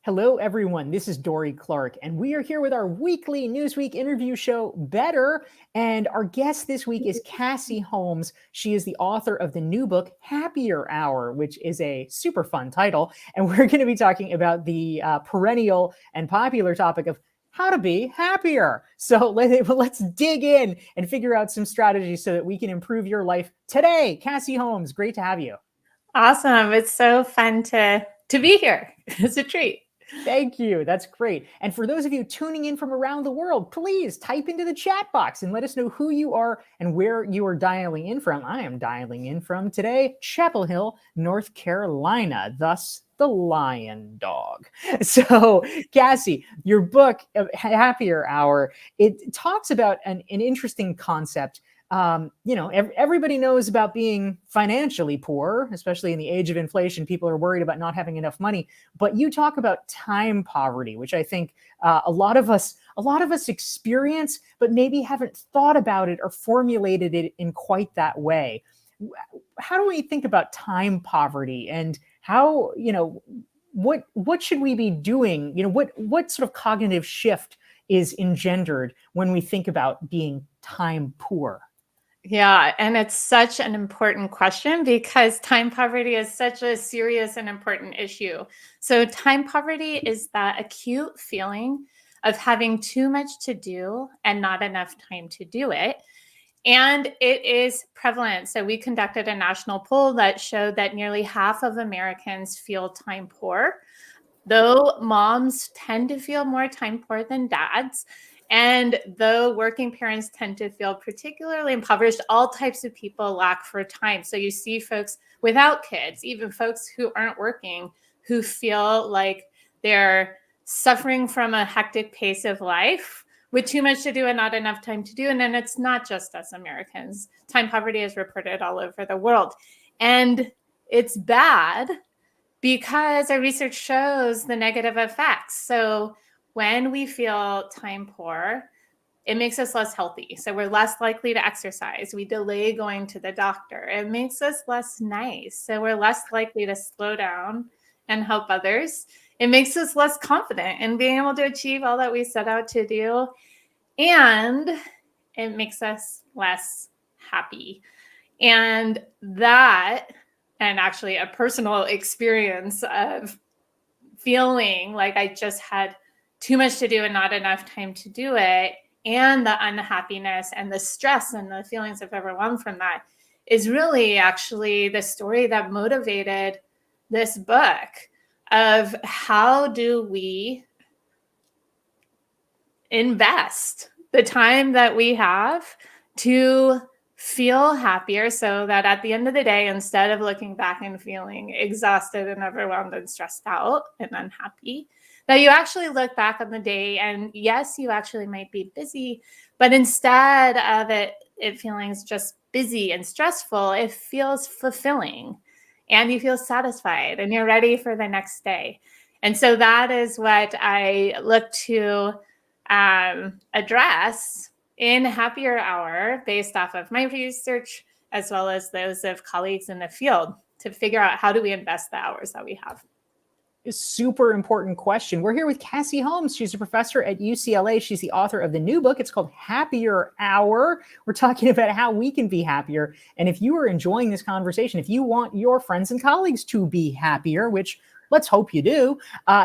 Hello, everyone. This is Dorie Clark, and we are here with our weekly Newsweek interview show, Better. And our guest this week is Cassie Holmes. She is the author of the new book, Happier Hour, which is a super fun title. And we're going to be talking about the perennial and popular topic of how to be happier. So let's dig in and figure out some strategies so that we can improve your life today. Cassie Holmes, great to have you. Awesome. It's so fun to be here. It's a treat. Thank you. That's great. And for those of you tuning in from around the world, please type into the chat box and let us know who you are and where you are dialing in from. I am dialing in from today, Chapel Hill, North Carolina, thus the lion dog. So, Cassie, your book, Happier Hour, it talks about an interesting concept. Everybody knows about being financially poor, especially in the age of inflation. People are worried about not having enough money. But you talk about time poverty, which I think a lot of us experience, but maybe haven't thought about it or formulated it in quite that way. How do we think about time poverty, and how, what should we be doing? What sort of cognitive shift is engendered when we think about being time poor? Yeah, and it's such an important question because time poverty is such a serious and important issue. So time poverty is that acute feeling of having too much to do and not enough time to do it. And it is prevalent. So we conducted a national poll that showed that nearly half of Americans feel time poor, though moms tend to feel more time poor than dads. And though working parents tend to feel particularly impoverished, all types of people lack for time. So you see folks without kids, even folks who aren't working, who feel like they're suffering from a hectic pace of life with too much to do and not enough time to do. And then it's not just us Americans. Time poverty is reported all over the world. And it's bad because our research shows the negative effects. So when we feel time poor, it makes us less healthy. So we're less likely to exercise. We delay going to the doctor. It makes us less nice. So we're less likely to slow down and help others. It makes us less confident in being able to achieve all that we set out to do. And it makes us less happy. And that, and actually a personal experience of feeling like I just had too much to do and not enough time to do it, and the unhappiness and the stress and the feelings of overwhelm from that is really actually the story that motivated this book of how do we invest the time that we have to feel happier, so that at the end of the day, instead of looking back and feeling exhausted and overwhelmed and stressed out and unhappy, that you actually look back on the day and yes, you actually might be busy, but instead of it feeling just busy and stressful, it feels fulfilling and you feel satisfied and you're ready for the next day. And so that is what I look to address in Happier Hour based off of my research, as well as those of colleagues in the field, to figure out how do we invest the hours that we have. A super important question. We're here with Cassie Holmes. She's a professor at UCLA. She's the author of the new book. It's called Happier Hour. We're talking about how we can be happier. And if you are enjoying this conversation, if you want your friends and colleagues to be happier, which let's hope you do,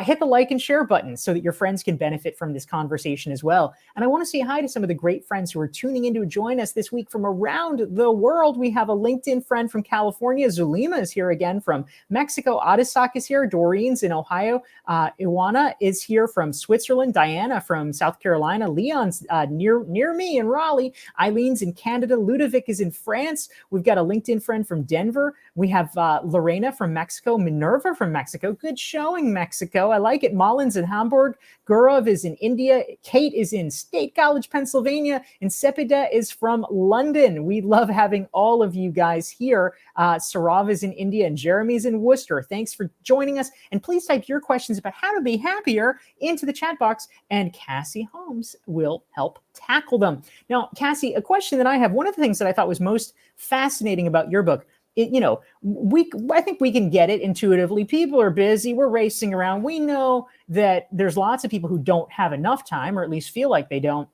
hit the like and share button so that your friends can benefit from this conversation as well. And I want to say hi to some of the great friends who are tuning in to join us this week from around the world. We have a LinkedIn friend from California. Zulima is here again from Mexico. Adisak is here. Doreen's in Ohio. Iwana is here from Switzerland. Diana from South Carolina. Leon's near me in Raleigh. Eileen's in Canada. Ludovic is in France. We've got a LinkedIn friend from Denver. We have Lorena from Mexico. Minerva from Mexico. Good showing, Mexico. I like it. Mullins in Hamburg. Gurav is in India. Kate is in State College, Pennsylvania. And Sepida is from London. We love having all of you guys here. Sarav is in India and Jeremy's in Worcester. Thanks for joining us. And please type your questions about how to be happier into the chat box, and Cassie Holmes will help tackle them. Now, Cassie, a question that I have, one of the things that I thought was most fascinating about your book I think we can get it intuitively. People are busy. We're racing around. We know that there's lots of people who don't have enough time, or at least feel like they don't.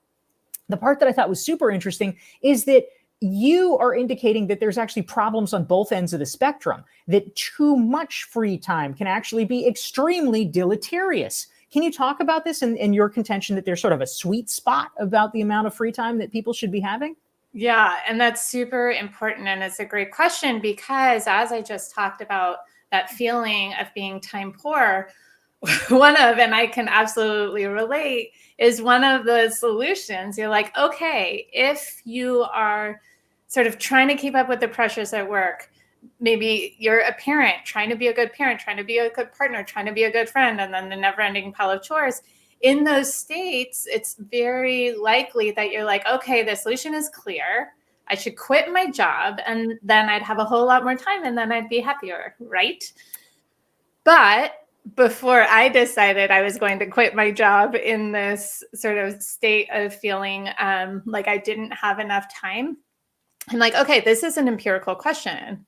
The part that I thought was super interesting is that you are indicating that there's actually problems on both ends of the spectrum, that too much free time can actually be extremely deleterious. Can you talk about this and your contention that there's sort of a sweet spot about the amount of free time that people should be having? Yeah, and that's super important. And it's a great question because, as I just talked about, that feeling of being time poor, and I can absolutely relate, is one of the solutions. You're like, okay, if you are sort of trying to keep up with the pressures at work, maybe you're a parent trying to be a good parent, trying to be a good partner, trying to be a good friend, and then the never ending pile of chores. In those states, it's very likely that you're like, okay, the solution is clear. I should quit my job and then I'd have a whole lot more time and then I'd be happier, right? But before I decided I was going to quit my job in this sort of state of feeling like I didn't have enough time, I'm like, okay, this is an empirical question.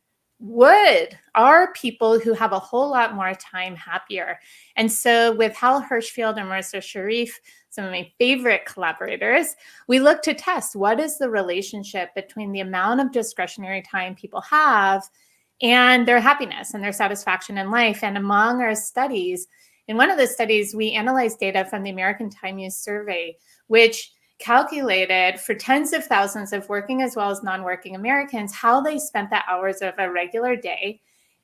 Are people who have a whole lot more time happier? And so with Hal Hirschfield and Marissa Sharif, some of my favorite collaborators, we look to test what is the relationship between the amount of discretionary time people have and their happiness and their satisfaction in life. And among our studies, in one of the studies, we analyzed data from the American Time Use Survey, which calculated for tens of thousands of working as well as non-working Americans how they spent the hours of a regular day.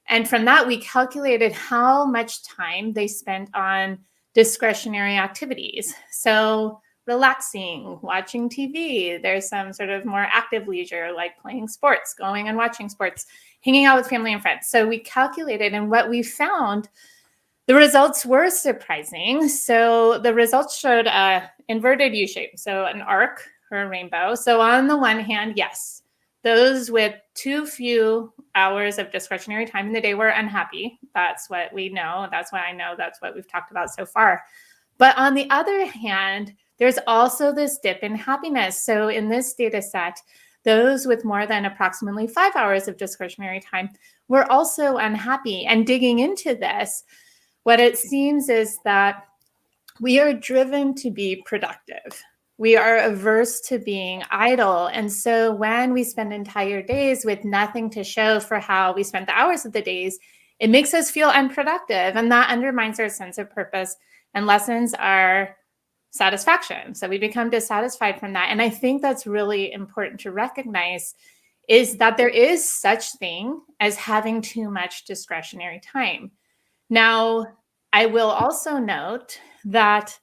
And from that, we calculated how much time they spent on discretionary activities. So relaxing, watching TV, there's some sort of more active leisure like playing sports, going and watching sports, hanging out with family and friends. So we calculated, and what we found, the results were surprising. So the results showed a inverted U shape, so an arc or a rainbow. So on the one hand, yes, those with too few hours of discretionary time in the day were unhappy. That's what we know. That's what I know. That's what we've talked about so far. But on the other hand, there's also this dip in happiness. So in this data set, those with more than approximately 5 hours of discretionary time were also unhappy. And digging into this, what it seems is that we are driven to be productive. We are averse to being idle. And so when we spend entire days with nothing to show for how we spent the hours of the days, it makes us feel unproductive. And that undermines our sense of purpose and lessens our satisfaction. So we become dissatisfied from that. And I think that's really important to recognize, is that there is such thing as having too much discretionary time. Now, I will also note that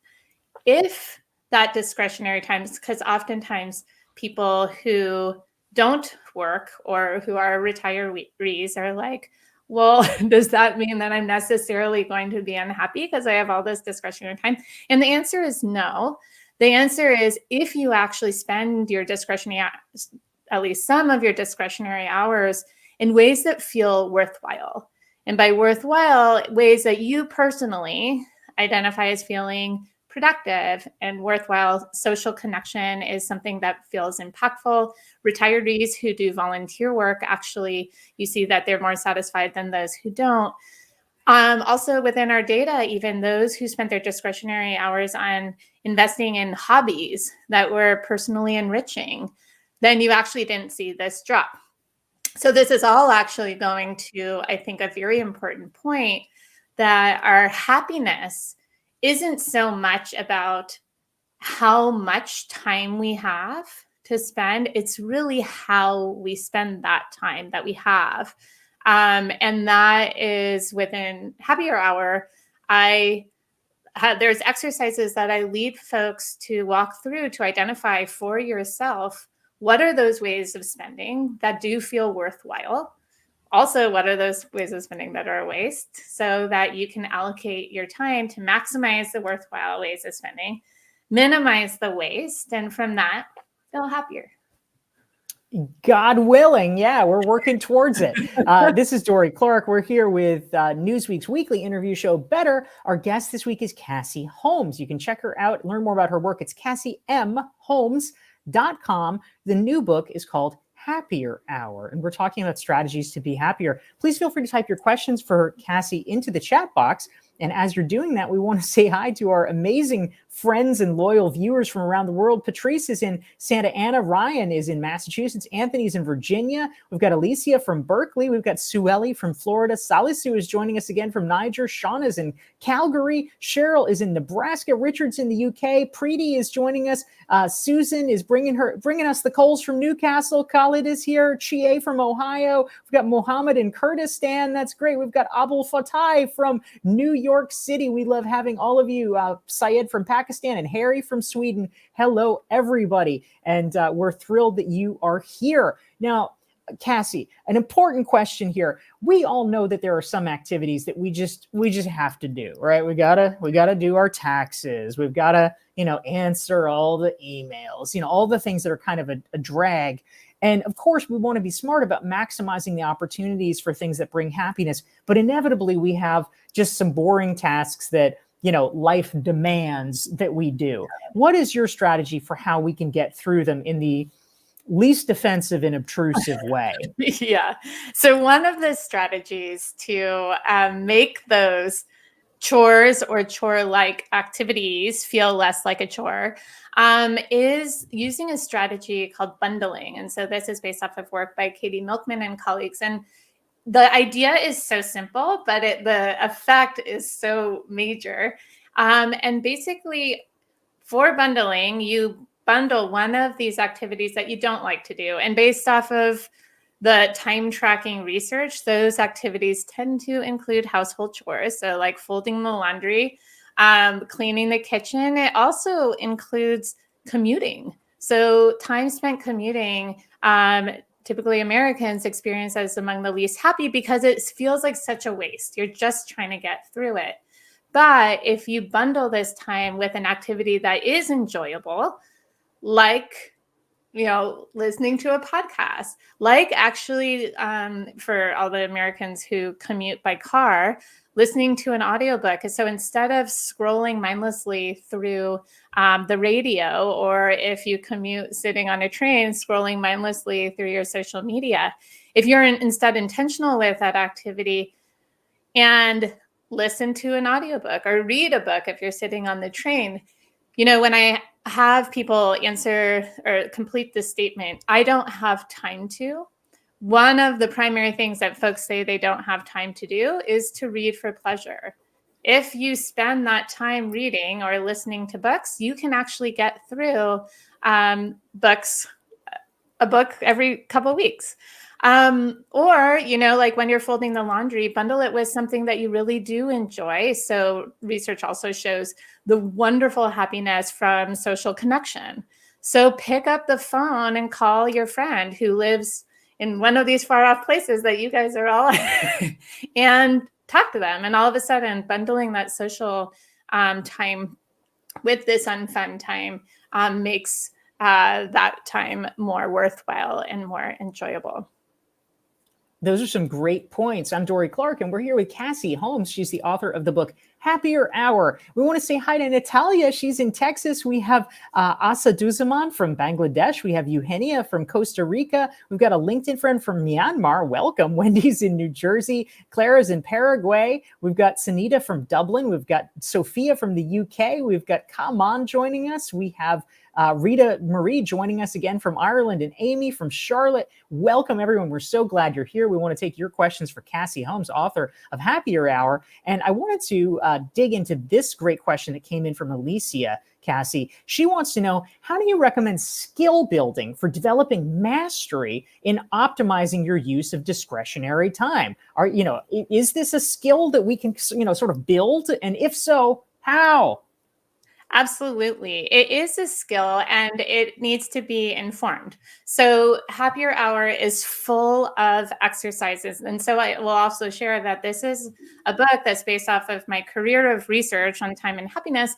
if that discretionary time, because oftentimes people who don't work or who are retirees are like, well, does that mean that I'm necessarily going to be unhappy because I have all this discretionary time? And the answer is no. The answer is, if you actually spend your discretionary, at least some of your discretionary hours, in ways that feel worthwhile. And by worthwhile, ways that you personally identify as feeling productive and worthwhile. Social connection is something that feels impactful. Retirees who do volunteer work, actually, you see that they're more satisfied than those who don't. Also within our data, even those who spent their discretionary hours on investing in hobbies that were personally enriching, then you actually didn't see this drop. So this is all actually going to, I think, a very important point, that our happiness isn't so much about how much time we have to spend. It's really how we spend that time that we have. And that is within Happier Hour. There's exercises that I lead folks to walk through to identify for yourself, what are those ways of spending that do feel worthwhile? Also, what are those ways of spending that are a waste, so that you can allocate your time to maximize the worthwhile ways of spending, minimize the waste, and from that, feel happier. God willing, yeah, we're working towards it. This is Dorie Clark. We're here with Newsweek's weekly interview show, Better. Our guest this week is Cassie Holmes. You can check her out, learn more about her work. It's CassieMHolmes.com. The new book is called Happier Hour, and we're talking about strategies to be happier. Please feel free to type your questions for Cassie into the chat box. And as you're doing that, we want to say hi to our amazing friends and loyal viewers from around the world. Patrice is in Santa Ana. Ryan is in Massachusetts. Anthony's in Virginia. We've got Alicia from Berkeley. We've got Sueli from Florida. Salisu is joining us again from Niger. Shauna's in Calgary. Cheryl is in Nebraska. Richard's in the UK. Preeti is joining us. Susan is bringing us the coals from Newcastle. Khalid is here. Chie from Ohio. We've got Mohammed in Kurdistan. That's great. We've got Abul Fatai from New York City. We love having all of you. Syed from Pakistan and Harry from Sweden. Hello, everybody. And we're thrilled that you are here. Now, Cassie, an important question here. We all know that there are some activities that we just have to do, right? We gotta do our taxes. We've gotta, answer all the emails, all the things that are kind of a drag. And of course, we want to be smart about maximizing the opportunities for things that bring happiness. But inevitably, we have just some boring tasks that, life demands that we do. What is your strategy for how we can get through them in the least offensive and obtrusive way? Yeah. So one of the strategies to make those chores or chore-like activities feel less like a chore is using a strategy called bundling. And so this is based off of work by Katie Milkman and colleagues. And the idea is so simple, but the effect is so major. And basically, for bundling, you bundle one of these activities that you don't like to do. And based off of the time tracking research, those activities tend to include household chores. So like folding the laundry, cleaning the kitchen. It also includes commuting. So time spent commuting, typically Americans experience as among the least happy because it feels like such a waste. You're just trying to get through it. But if you bundle this time with an activity that is enjoyable, like listening to a podcast, like actually for all the Americans who commute by car, listening to an audiobook. So instead of scrolling mindlessly through the radio, or if you commute sitting on a train, scrolling mindlessly through your social media, if you're instead intentional with that activity and listen to an audiobook or read a book if you're sitting on the train, when I have people answer or complete this statement, I don't have time to, one of the primary things that folks say they don't have time to do is to read for pleasure. If you spend that time reading or listening to books, you can actually get through a book every couple of weeks. Or, like when you're folding the laundry, bundle it with something that you really do enjoy. So research also shows the wonderful happiness from social connection. So pick up the phone and call your friend who lives in one of these far off places that you guys are all and talk to them. And all of a sudden, bundling that social time with this unfun time makes that time more worthwhile and more enjoyable. Those are some great points. I'm Dorie Clark, and we're here with Cassie Holmes. She's the author of the book Happier Hour. We want to say hi to Natalia. She's in Texas. We have Asa Duzaman from Bangladesh. We have Eugenia from Costa Rica. We've got a LinkedIn friend from Myanmar. Welcome. Wendy's in New Jersey. Clara's in Paraguay. We've got Sunita from Dublin. We've got Sophia from the UK. We've got Kaman joining us. We have Rita Marie joining us again from Ireland, and Amy from Charlotte. Welcome, everyone. We're so glad you're here. We want to take your questions for Cassie Holmes, author of Happier Hour. And I wanted to dig into this great question that came in from Alicia. Cassie, she wants to know, how do you recommend skill building for developing mastery in optimizing your use of discretionary time? Is this a skill that we can, sort of build? And if so, how? Absolutely. It is a skill and it needs to be informed. So Happier Hour is full of exercises. And so I will also share that this is a book that's based off of my career of research on time and happiness,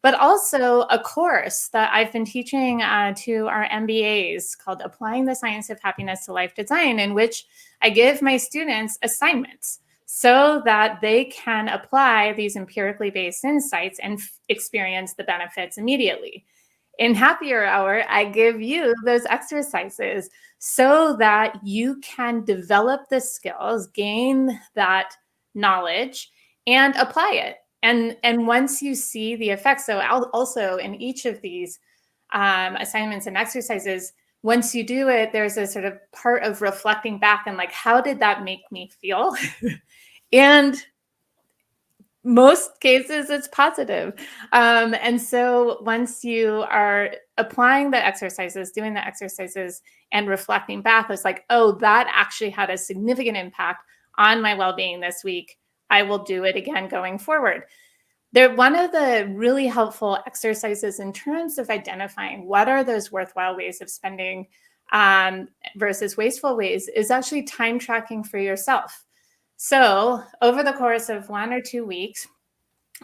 but also a course that I've been teaching to our MBAs called Applying the Science of Happiness to Life Design, in which I give my students assignments so that they can apply these empirically based insights and experience the benefits immediately. in happier hour, I give you those exercises so that you can develop the skills, gain that knowledge, and apply it. And once you see the effects, so I'll also in each of these assignments and exercises, once you do it, there's a sort of part of reflecting back and like, how did that make me feel? And most cases it's positive. And so once you are applying the exercises, doing the exercises and reflecting back, it's like, oh, that actually had a significant impact on my well-being this week. I will do it again going forward. One of the really helpful exercises in terms of identifying what are those worthwhile ways of spending versus wasteful ways is actually time tracking for yourself. So over the course of 1 or 2 weeks,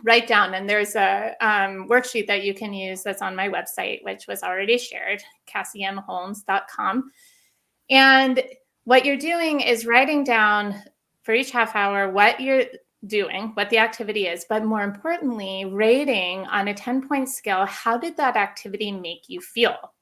write down, and there's a worksheet that you can use that's on my website, which was already shared, cassiemholmes.com. And what you're doing is writing down for each half hour what you're doing, what the activity is, but more importantly, rating on a 10-point scale, how did that activity make you feel?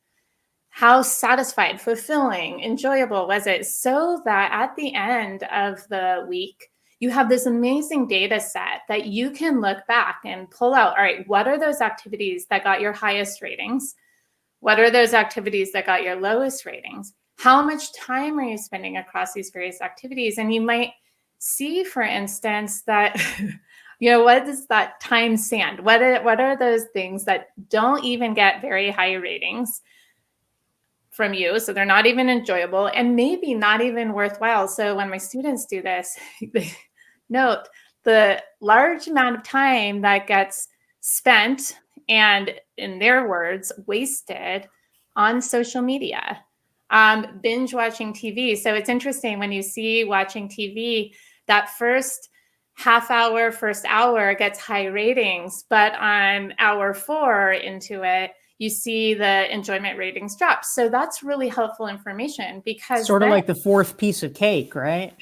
How satisfied, fulfilling, enjoyable was it? So that at the end of the week, you have this amazing data set that you can look back and pull out. All right, what are those activities that got your highest ratings? What are those activities that got your lowest ratings? How much time are you spending across these various activities? And you might see, for instance, that, what is that time sand? What are those things that don't even get very high ratings from you? So they're not even enjoyable and maybe not even worthwhile. So when my students do this, they note the large amount of time that gets spent and, in their words, wasted on social media, binge watching TV. So it's interesting when you see watching TV, that first half hour, first hour gets high ratings, but on hour 4 into it, you see the enjoyment ratings drop. So that's really helpful information because sort of like the fourth piece of cake, right?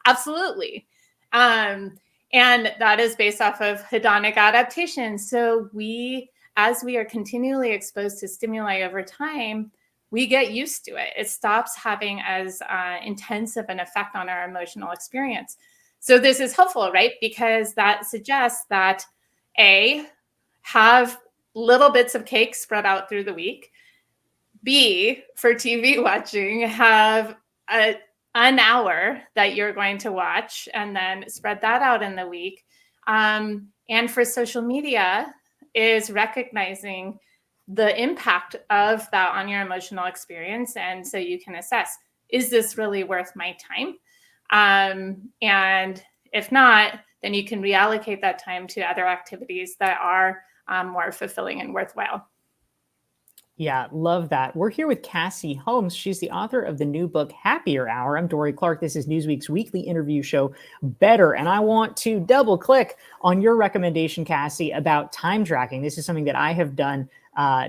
Absolutely. And that is based off of hedonic adaptation. So as we are continually exposed to stimuli over time, we get used to it. It stops having as intense of an effect on our emotional experience. So this is helpful, right? Because that suggests that A, have little bits of cake spread out through the week. B, for TV watching, have an hour that you're going to watch and then spread that out in the week. And for social media is recognizing the impact of that on your emotional experience. And so you can assess, is this really worth my time? And if not, then you can reallocate that time to other activities that are more fulfilling and worthwhile. Yeah, love that. We're here with Cassie Holmes. She's the author of the new book, Happier Hour. I'm Dorie Clark. This is Newsweek's weekly interview show, Better. And I want to double click on your recommendation, Cassie, about time tracking. This is something that I have done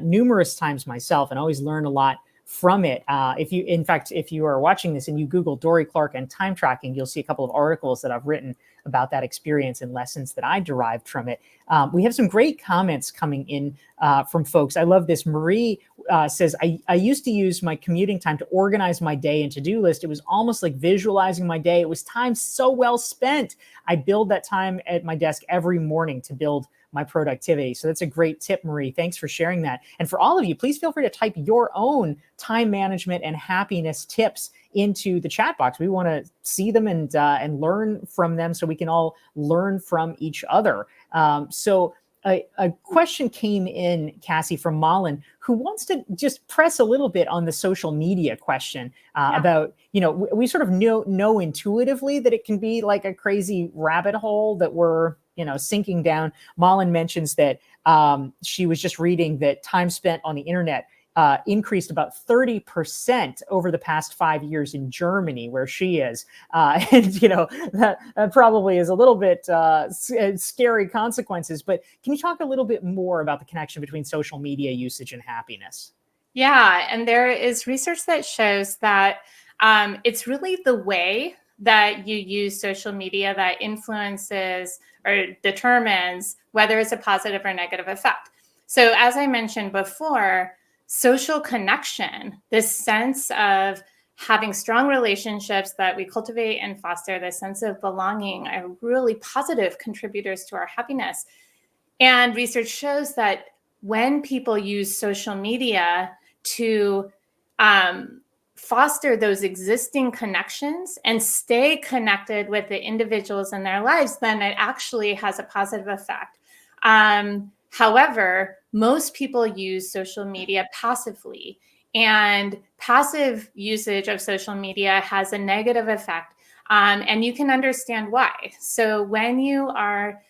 numerous times myself and always learn a lot from it. If you are watching this and you Google Dorie Clark and time tracking, you'll see a couple of articles that I've written about that experience and lessons that I derived from it. We have some great comments coming in from folks. I love this. Marie says, I used to use my commuting time to organize my day and to-do list. It was almost like visualizing my day. It was time so well spent. I build that time at my desk every morning to build my productivity. So that's a great tip, Marie. Thanks for sharing that. And for all of you, please feel free to type your own time management and happiness tips into the chat box. We want to see them and learn from them so we can all learn from each other. So a question came in, Cassie, from Malin, who wants to just press a little bit on the social media question about, we sort of know intuitively that it can be like a crazy rabbit hole that we're, sinking down. Malin mentions that she was just reading that time spent on the internet increased about 30% over the past 5 years in Germany, where she is. And, that probably is a little bit scary consequences. But can you talk a little bit more about the connection between social media usage and happiness? Yeah, and there is research that shows that it's really the way that you use social media that influences or determines whether it's a positive or negative effect. So as I mentioned before, social connection, this sense of having strong relationships that we cultivate and foster, this sense of belonging, are really positive contributors to our happiness. And research shows that when people use social media to foster those existing connections and stay connected with the individuals in their lives, then it actually has a positive effect. However, most people use social media passively, and passive usage of social media has a negative effect. And you can understand why. So when you are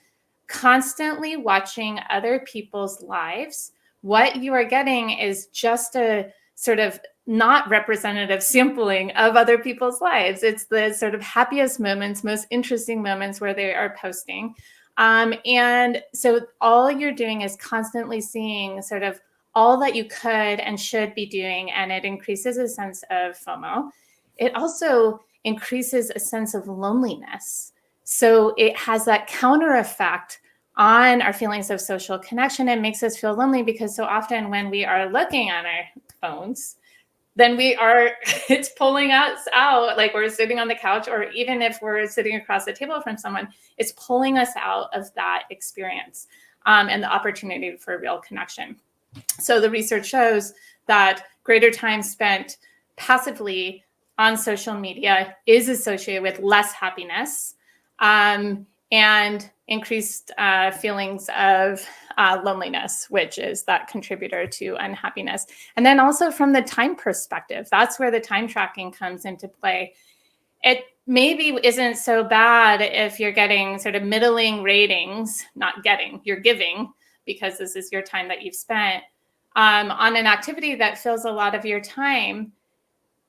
constantly watching other people's lives, what you are getting is just a sort of not representative sampling of other people's lives. It's the sort of happiest moments, most interesting moments where they are posting. And so all you're doing is constantly seeing sort of all that you could and should be doing, and it increases a sense of FOMO. It also increases a sense of loneliness. So it has that counter effect on our feelings of social connection. It makes us feel lonely because so often when we are looking on our phones, then it's pulling us out, like we're sitting on the couch, or even if we're sitting across the table from someone, it's pulling us out of that experience and the opportunity for real connection. So the research shows that greater time spent passively on social media is associated with less happiness and increased feelings of loneliness, which is that contributor to unhappiness. And then also from the time perspective, that's where the time tracking comes into play. It maybe isn't so bad if you're getting sort of middling ratings, you're giving, because this is your time that you've spent on an activity that fills a lot of your time.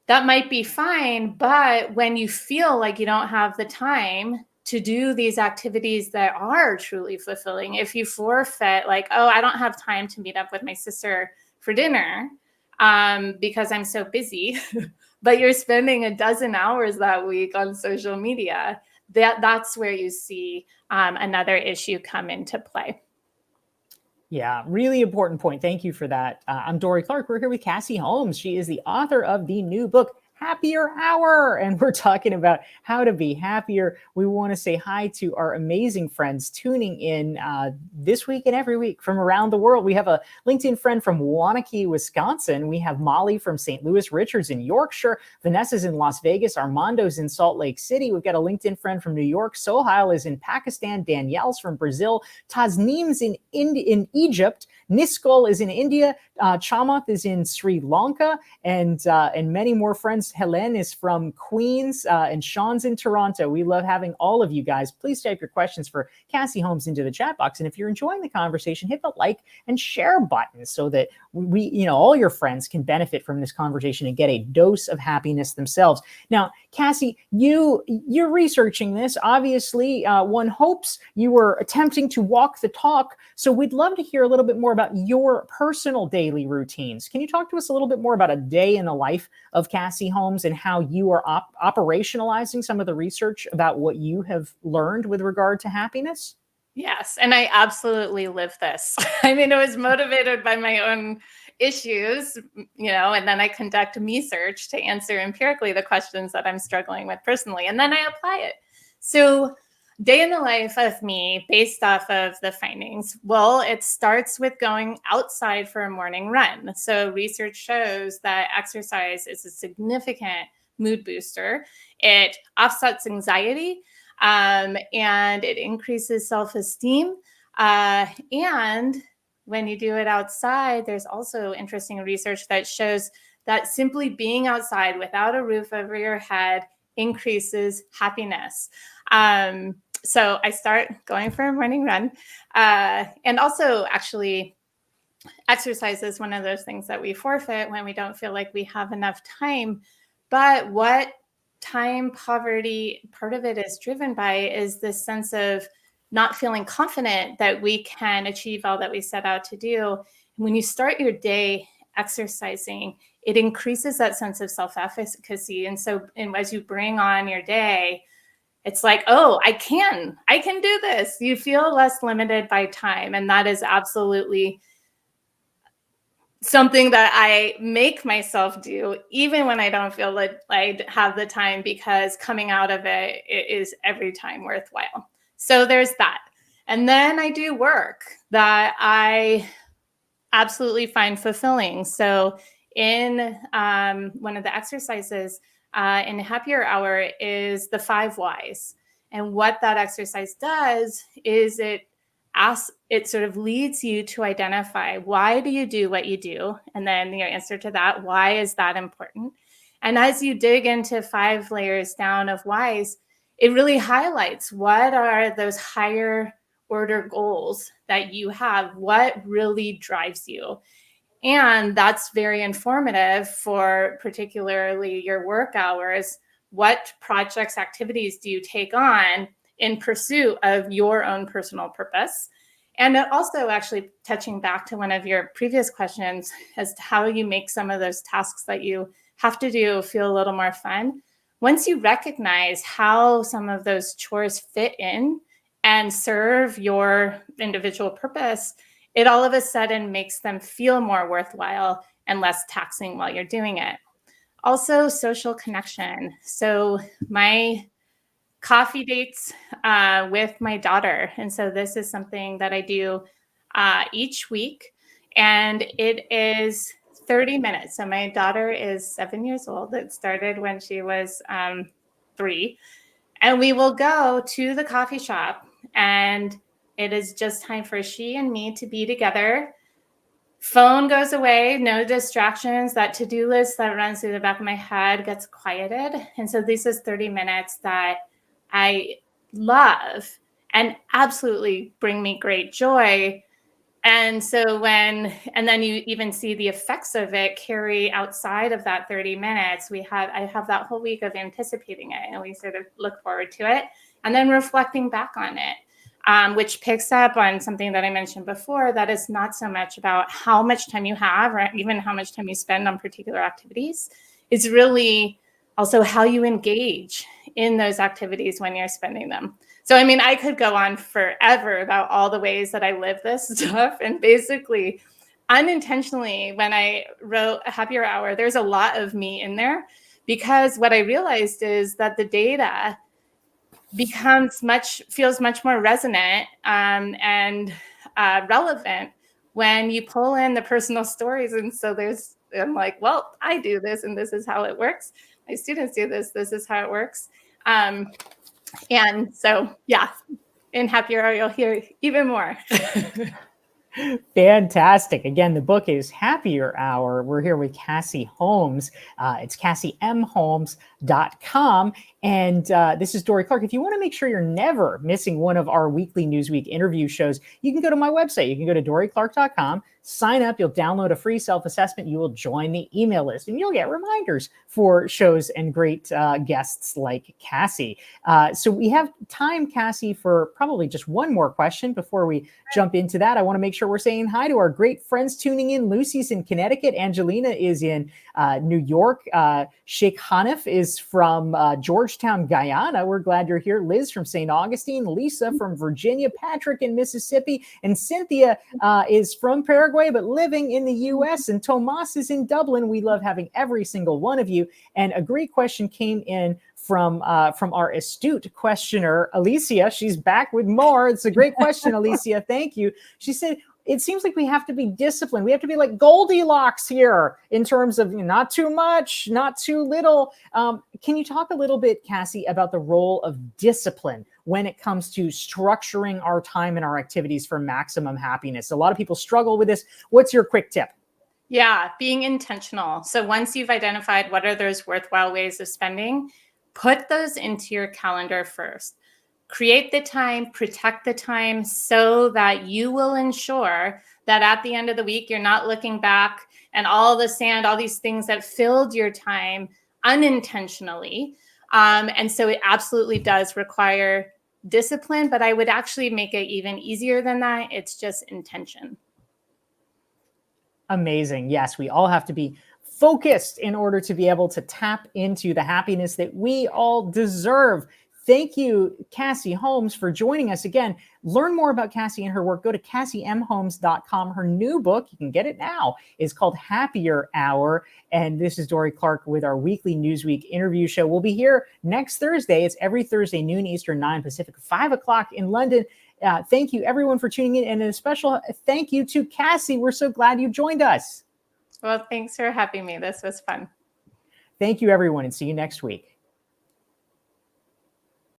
That might be fine, but when you feel like you don't have the time to do these activities that are truly fulfilling, if you forfeit, like, oh, I don't have time to meet up with my sister for dinner because I'm so busy, but you're spending a dozen hours that week on social media, that's where you see another issue come into play. Yeah, really important point. Thank you for that. I'm Dorie Clark. We're here with Cassie Holmes. She is the author of the new book, Happier Hour, and we're talking about how to be happier. We want to say hi to our amazing friends tuning in this week and every week from around the world. We have a LinkedIn friend from Waunakee, Wisconsin. We have Molly from St. Louis, Richards in Yorkshire, Vanessa's in Las Vegas, Armando's in Salt Lake City. We've got a LinkedIn friend from New York. Sohail is in Pakistan. Danielle's from Brazil. Tasneem's in Egypt. Niskol is in India. Chamath is in Sri Lanka, and many more friends. Helen is from Queens, and Sean's in Toronto. We love having all of you guys. Please type your questions for Cassie Holmes into the chat box, and if you're enjoying the conversation, hit the like and share button so that we all your friends can benefit from this conversation and get a dose of happiness themselves. Now, Cassie, you're researching this. Obviously, one hopes you were attempting to walk the talk. So we'd love to hear a little bit more about your personal daily routines. Can you talk to us a little bit more about a day in the life of Cassie Holmes and how you are operationalizing some of the research about what you have learned with regard to happiness? Yes, and I absolutely live this. I mean, it was motivated by my own issues, and then I conduct research to answer empirically the questions that I'm struggling with personally, and then I apply it. So day in the life of me based off of the findings. Well, it starts with going outside for a morning run. So research shows that exercise is a significant mood booster. It offsets anxiety and it increases self-esteem. And when you do it outside, there's also interesting research that shows that simply being outside without a roof over your head increases happiness. So I start going for a morning run. And also, actually, exercise is one of those things that we forfeit when we don't feel like we have enough time. But what time poverty, part of it is driven by, is this sense of not feeling confident that we can achieve all that we set out to do. And when you start your day exercising, it increases that sense of self-efficacy. And so as you bring on your day, it's like, oh, I can do this. You feel less limited by time. And that is absolutely something that I make myself do, even when I don't feel like I have the time, because coming out of it is every time worthwhile. So there's that. And then I do work that I absolutely find fulfilling. So in one of the exercises in Happier Hour is the 5 whys. And what that exercise does is it sort of leads you to identify, why do you do what you do? And then your answer to that, why is that important? And as you dig into 5 layers down of whys, it really highlights what are those higher order goals that you have, what really drives you. And that's very informative for particularly your work hours. What projects, activities do you take on in pursuit of your own personal purpose? And also, actually, touching back to one of your previous questions as to how you make some of those tasks that you have to do feel a little more fun. Once you recognize how some of those chores fit in and serve your individual purpose, it all of a sudden makes them feel more worthwhile and less taxing while you're doing it. Also, social connection. So my coffee dates with my daughter. And so this is something that I do each week. And it is 30 minutes. So my daughter is 7 years old. It started when she was 3. And we will go to the coffee shop, and it is just time for she and me to be together. Phone goes away, no distractions. That to-do list that runs through the back of my head gets quieted. And so this is 30 minutes that I love and absolutely bring me great joy. And then you even see the effects of it carry outside of that 30 minutes. I have that whole week of anticipating it, and we sort of look forward to it and then reflecting back on it, which picks up on something that I mentioned before, that is not so much about how much time you have or even how much time you spend on particular activities. It's really also how you engage in those activities when you're spending them. So, I mean, I could go on forever about all the ways that I live this stuff. And basically, unintentionally, when I wrote a Happier Hour, there's a lot of me in there, because what I realized is that the data feels much more resonant and relevant when you pull in the personal stories. And so I'm like, well, I do this, and this is how it works. My students do this. This is how it works. And so, yeah, in Happier Hour, you'll hear even more. Fantastic. Again, the book is Happier Hour. We're here with Cassie Holmes. It's CassieMHolmes.com. And this is Dorie Clark. If you want to make sure you're never missing one of our weekly Newsweek interview shows, you can go to my website. You can go to DorieClark.com, sign up. You'll download a free self-assessment. You will join the email list, and you'll get reminders for shows and great guests like Cassie. So we have time, Cassie, for probably just one more question before we jump into that. I want to make sure we're saying hi to our great friends tuning in. Lucy's in Connecticut. Angelina is in New York. Sheikh Hanif is from Georgetown, Guyana. We're glad you're here. Liz from St. Augustine. Lisa from Virginia. Patrick in Mississippi. And Cynthia is from Paraguay, but living in the U.S. And Tomas is in Dublin. We love having every single one of you. And a great question came in from our astute questioner, Alicia. She's back with more. It's a great question, Alicia. Thank you. She said, it seems like we have to be disciplined. We have to be like Goldilocks here in terms of not too much, not too little. Can you talk a little bit, Cassie, about the role of discipline when it comes to structuring our time and our activities for maximum happiness? A lot of people struggle with this. What's your quick tip? Yeah, being intentional. So once you've identified what are those worthwhile ways of spending, put those into your calendar first. Create the time, protect the time, so that you will ensure that at the end of the week, you're not looking back and all the sand, all these things that filled your time unintentionally. And so it absolutely does require discipline, but I would actually make it even easier than that. It's just intention. Amazing. Yes, we all have to be focused in order to be able to tap into the happiness that we all deserve. Thank you, Cassie Holmes, for joining us again. Learn more about Cassie and her work. Go to CassieMHolmes.com. Her new book, you can get it now, is called Happier Hour. And this is Dorie Clark with our weekly Newsweek interview show. We'll be here next Thursday. It's every Thursday, noon Eastern, 9 Pacific, 5 o'clock in London. Thank you, everyone, for tuning in. And a special thank you to Cassie. We're so glad you joined us. Well, thanks for having me. This was fun. Thank you, everyone, and see you next week.